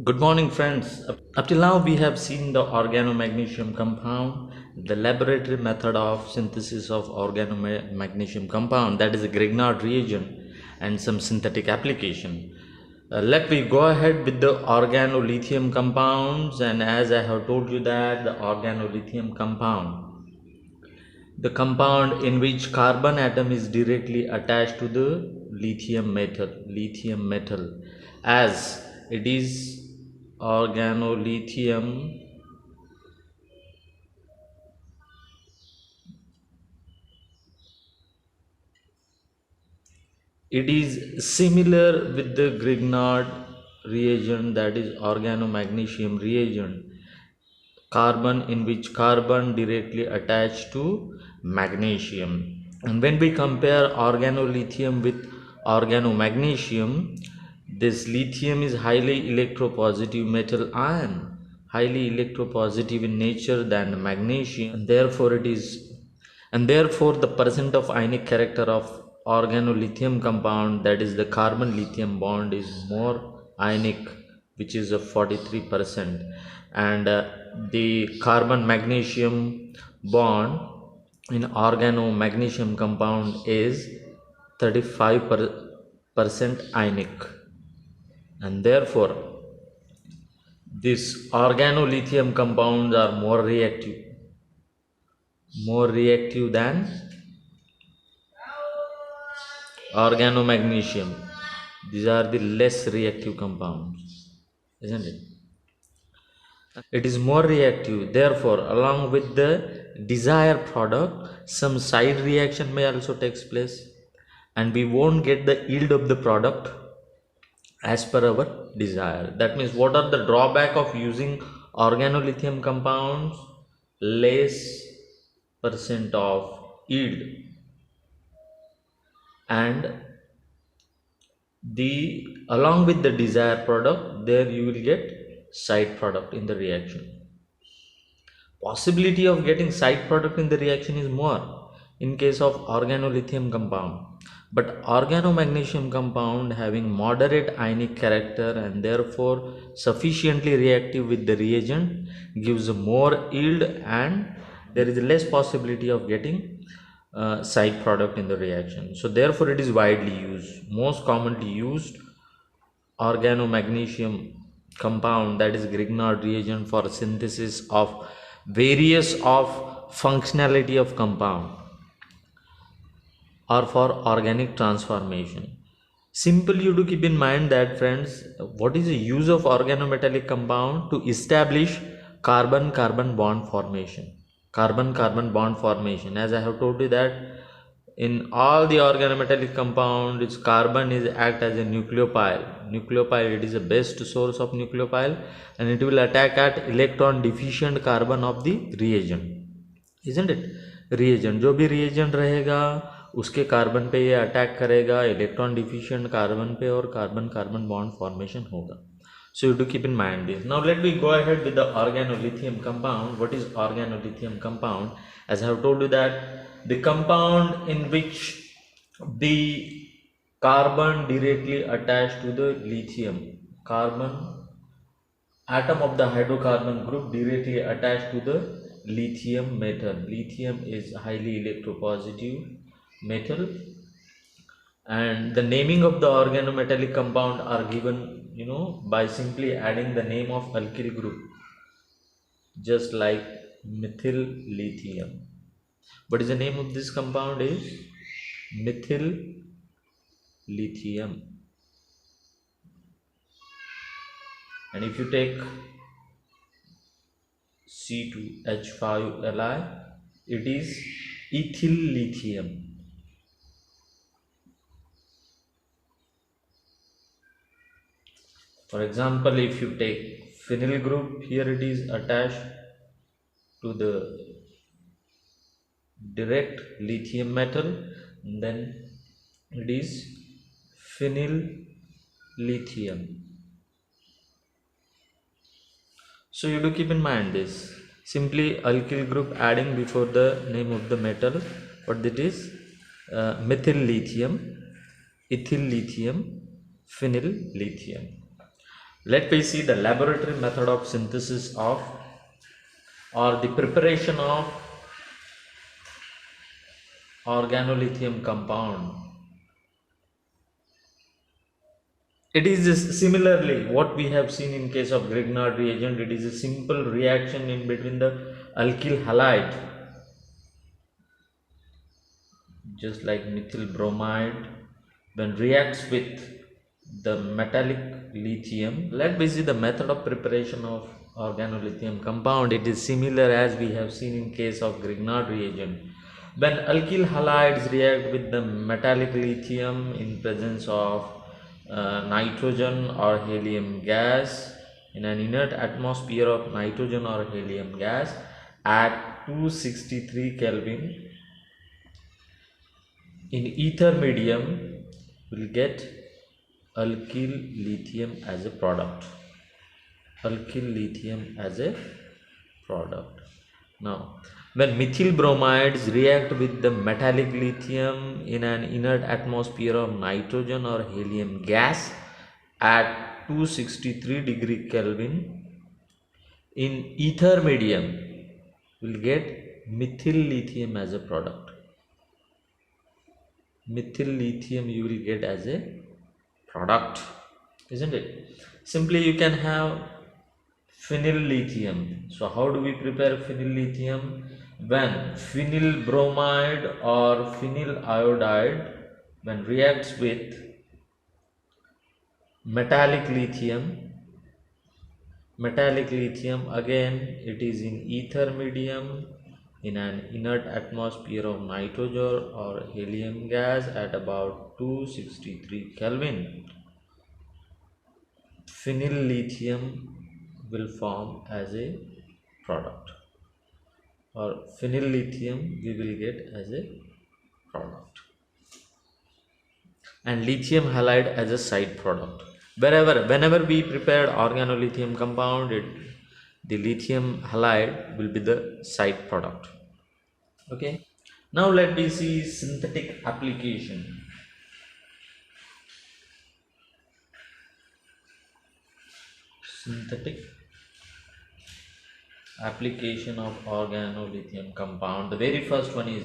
Good morning, friends. Up till now, we have seen the organomagnesium compound, the laboratory method of synthesis of organomagnesium compound, that is a Grignard reagent, and some synthetic application. Let me go ahead with the organolithium compounds, and as I have told you that the organolithium compound, the compound in which carbon atom is directly attached to the lithium metal, as it is organolithium, it is similar with the Grignard reagent, that is organomagnesium reagent, carbon in which carbon directly attached to magnesium. And when we compare organolithium with organomagnesium, this lithium is highly electropositive metal ion, highly electropositive in nature than magnesium, and therefore the percent of ionic character of organolithium compound, that is the carbon lithium bond, is more ionic, which is of 43%, and the carbon magnesium bond in organomagnesium compound is 35% ionic, and therefore these organolithium compounds are more reactive than organomagnesium. These are the less reactive compounds, isn't it? It is more reactive. Therefore, along with the desired product, some side reaction may also take place, and we won't get the yield of the product as per our desire. That means, what are the drawback of using organolithium compounds? Less percent of yield, and the along with the desired product, there you will get side product in the reaction. Possibility of getting side product in the reaction is more in case of organolithium compound, but organomagnesium compound having moderate ionic character and therefore sufficiently reactive with the reagent gives more yield, and there is less possibility of getting side product in the reaction. So therefore it is widely used, most commonly used organomagnesium compound, that is Grignard reagent, for synthesis of various of functionality of compound or for organic transformation. Simple, you do keep in mind that, friends, what is the use of organometallic compound? To establish carbon carbon bond formation. Carbon carbon bond formation, as I have told you that in all the organometallic compound, its carbon is act as a nucleophile. It is the best source of nucleophile, and it will attack at electron deficient carbon of the reagent, isn't it? reagent, जो भी reagent रहेगा उसके carbon पे ये attack करेगा, electron deficient carbon पे, और carbon carbon bond formation होगा. So you do keep in mind this. Now let me go ahead with the organolithium compound. What is organolithium compound? As I have told you that the compound in which the carbon directly attached to the lithium, carbon atom of the hydrocarbon group directly attached to the lithium metal. Lithium is highly electropositive metal, and the naming of the organometallic compound are given, by simply adding the name of alkyl group, just like methyl lithium. What is the name of this compound? Is methyl lithium. And if you take C2H5Li, it is ethyl lithium. For example, if you take phenyl group, here it is attached to the direct lithium metal, then it is phenyl lithium. So you do keep in mind this. Simply alkyl group adding before the name of the metal, what that is? Methyl lithium, ethyl lithium, phenyl lithium. Let me see the laboratory method of synthesis of or the preparation of organolithium compound. It is similarly what we have seen in case of Grignard reagent. It is a simple reaction in between the alkyl halide, just like methyl bromide, when reacts with the metallic lithium. Let me see the method of preparation of organolithium compound. It is similar as we have seen in case of Grignard reagent. When alkyl halides react with the metallic lithium in presence of nitrogen or helium gas in an inert atmosphere of nitrogen or helium gas at 263 Kelvin, in ether medium will get alkyl lithium as a product. Alkyl lithium as a product. Now, when methyl bromides react with the metallic lithium in an inert atmosphere of nitrogen or helium gas at 263 degree Kelvin, in ether medium will get methyl lithium as a product. Methyl lithium you will get as a product, isn't it? Simply you can have phenyl lithium. So how do we prepare phenyl lithium? When phenyl bromide or phenyl iodide when reacts with metallic lithium, again it is in ether medium in an inert atmosphere of nitrogen or helium gas at about 263 Kelvin. Phenyl lithium will form as a product, or phenyl lithium we will get as a product, and lithium halide as a side product. Whenever we prepared organolithium compound, the lithium halide will be the side product. Okay, now let me see synthetic application. Synthetic application of organolithium compound. The very first one is